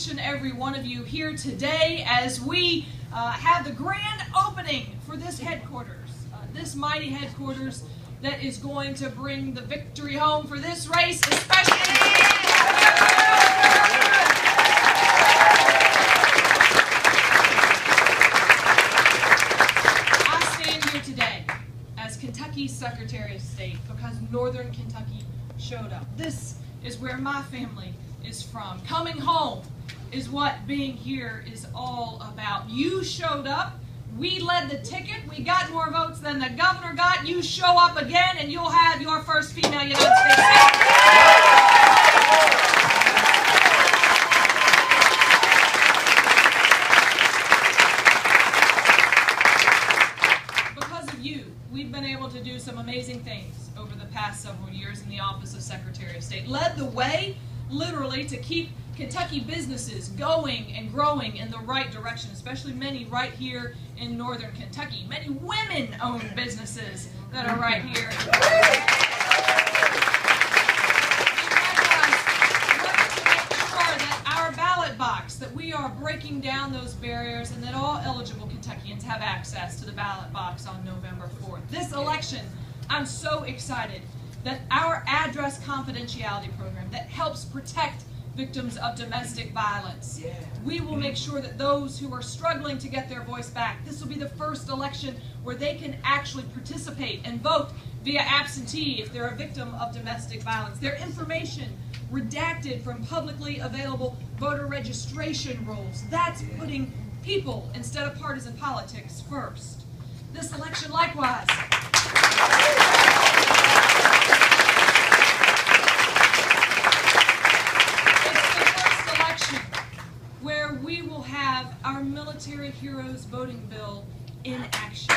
each and every one of you here today as we have the grand opening for this headquarters, this mighty headquarters that is going to bring the victory home for this race, especially. I stand here today as Kentucky's Secretary of State because Northern Kentucky showed up. This is where my family is from. Coming home is what being here is all about. You showed up. We led the ticket. We got more votes than the governor got. You show up again and you'll have your first female United States Senator. Because of you, we've been able to do some amazing things over the past several years in the office of Secretary of State. Led the way, literally, to keep Kentucky businesses going and growing in the right direction, especially many right here in Northern Kentucky. Many women-owned businesses that are right here. We want to make sure that our ballot box, that we are breaking down those barriers and that all eligible Kentuckians have access to the ballot box on November 4th. This election, I'm so excited that our address confidentiality program that helps protect victims of domestic violence. We will make sure that those who are struggling to get their voice back, this will be the first election where they can actually participate and vote via absentee if they're a victim of domestic violence. Their information redacted from publicly available voter registration rolls. That's putting people instead of partisan politics first. This election likewise. Where we will have our military heroes voting bill in action.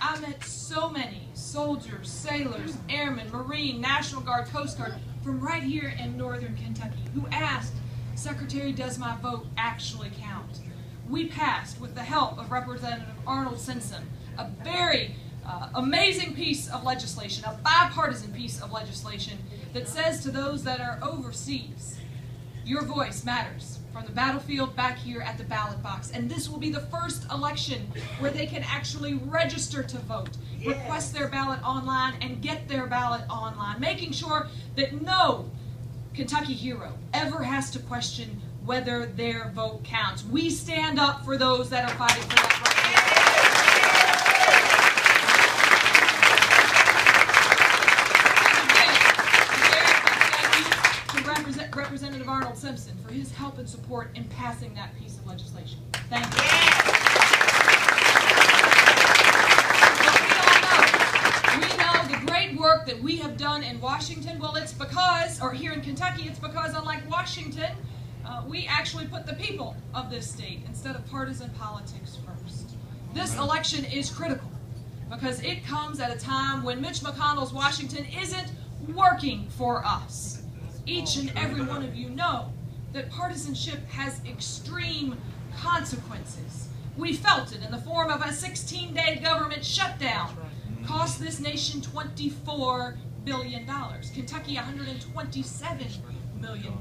I met so many soldiers, sailors, airmen, Marine, National Guard, Coast Guard from right here in Northern Kentucky who asked, Secretary, does my vote actually count? We passed, with the help of Representative Arnold Simpson, a very amazing piece of legislation, a bipartisan piece of legislation that says to those that are overseas, your voice matters from the battlefield back here at the ballot box. And this will be the first election where they can actually register to vote, request their ballot online, and get their ballot online, making sure that no Kentucky hero ever has to question whether their vote counts. We stand up for those that are fighting for that right. Representative Arnold Simpson for his help and support in passing that piece of legislation. Thank you. But we know the great work that we have done in Washington. Well, it's because, or here in Kentucky, it's because unlike Washington, we actually put the people of this state instead of partisan politics first. This election is critical because it comes at a time when Mitch McConnell's Washington isn't working for us. Each and every one of you know that partisanship has extreme consequences. We felt it in the form of a 16-day government shutdown. Cost this nation $24 billion. Kentucky $127 million.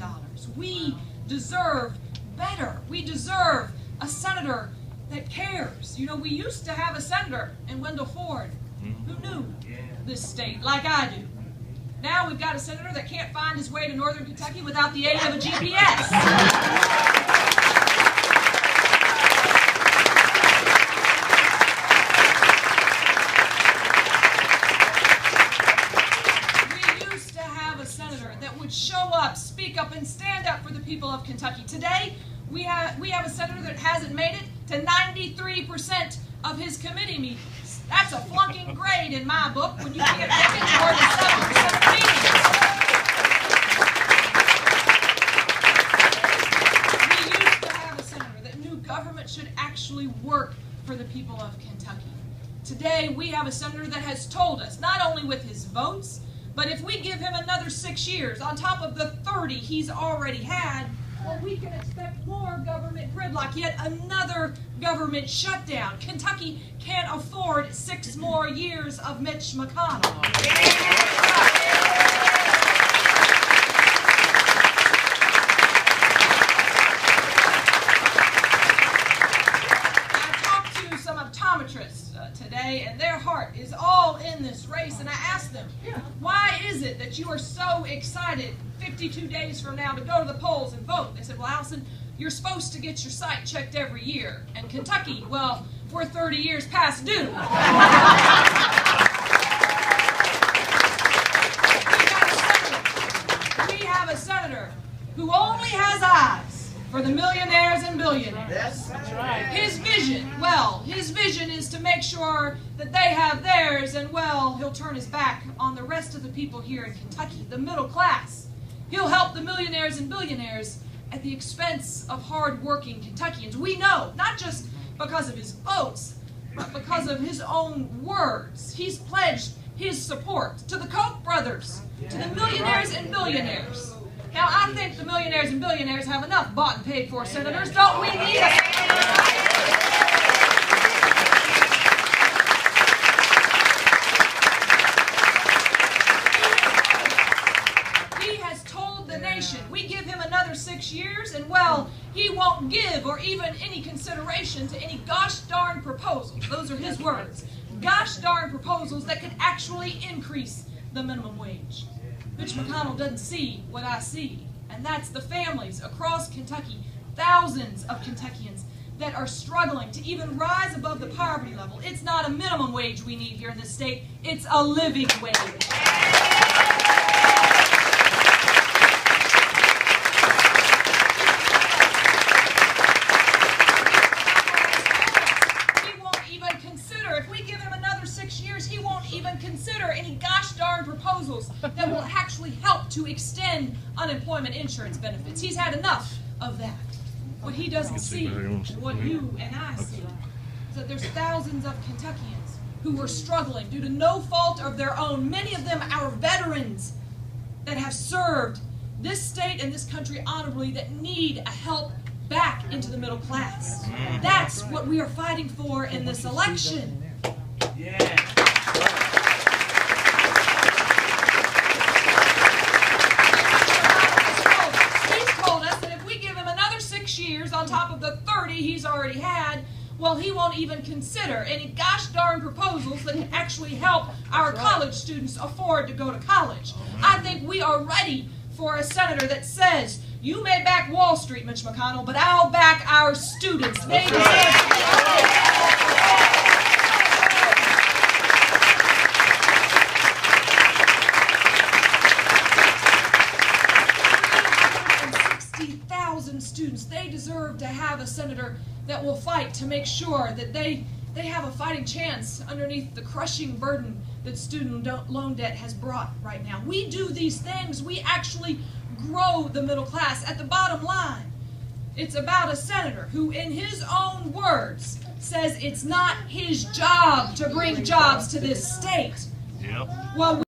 We deserve better. We deserve a senator that cares. You know, we used to have a senator in Wendell Ford who knew this state like I do. Now we've got a senator that can't find his way to Northern Kentucky without the aid of a GPS. We used to have a senator that would show up, speak up, and stand up for the people of Kentucky. Today, we have a senator that hasn't made it to 93% of his committee meetings. That's a flunking grade in my book when you can't make it more than 7% of meetings. We used to have a senator that knew government should actually work for the people of Kentucky. Today, we have a senator that has told us, not only with his votes, but if we give him another 6 years on top of the 30 he's already had, well, we can expect more government gridlock, yet another government shutdown. Kentucky can't afford 6 more years of Mitch McConnell. Why is it that you are so excited 52 days from now to go to the polls and vote? They said, well, Alison, you're supposed to get your site checked every year. And Kentucky, well, we're 30 years past due. We have a senator who only has eyes for the millionaires and billionaires. Yes, that's right. His vision, well, his vision is to make sure that they have theirs, and well, he'll turn his back on the rest of the people here in Kentucky, the middle class. He'll help the millionaires and billionaires at the expense of hard-working Kentuckians. We know, not just because of his votes, but because of his own words. He's pledged his support to the Koch brothers, to the millionaires and billionaires. Now, I think the millionaires and billionaires have enough bought and paid for senators. Don't we need a He has told the nation, we give him another 6 years, and well, he won't give or even any consideration to any gosh darn proposals. Those are his words. Gosh darn proposals that could actually increase the minimum wage. Mitch McConnell doesn't see what I see, and that's the families across Kentucky, thousands of Kentuckians that are struggling to even rise above the poverty level. It's not a minimum wage we need here in this state, it's a living wage. He won't even consider any gosh darn proposals that will actually help to extend unemployment insurance benefits. He's had enough of that. What he doesn't see, and what you and I see, is that there's thousands of Kentuckians who are struggling due to no fault of their own. Many of them our veterans that have served this state and this country honorably that need a help back into the middle class. That's what we are fighting for in this election. Yeah. Years on top of the 30 he's already had, well, he won't even consider any gosh darn proposals that can actually help our college students afford to go to college. I think we are ready for a senator that says, you may back Wall Street, Mitch McConnell, but I'll back our students. Students, they deserve to have a senator that will fight to make sure that they have a fighting chance underneath the crushing burden that student loan debt has brought right now. We do these things, we actually grow the middle class. At the bottom line, it's about a senator who, in his own words, says it's not his job to bring jobs to this state. Yep. Well,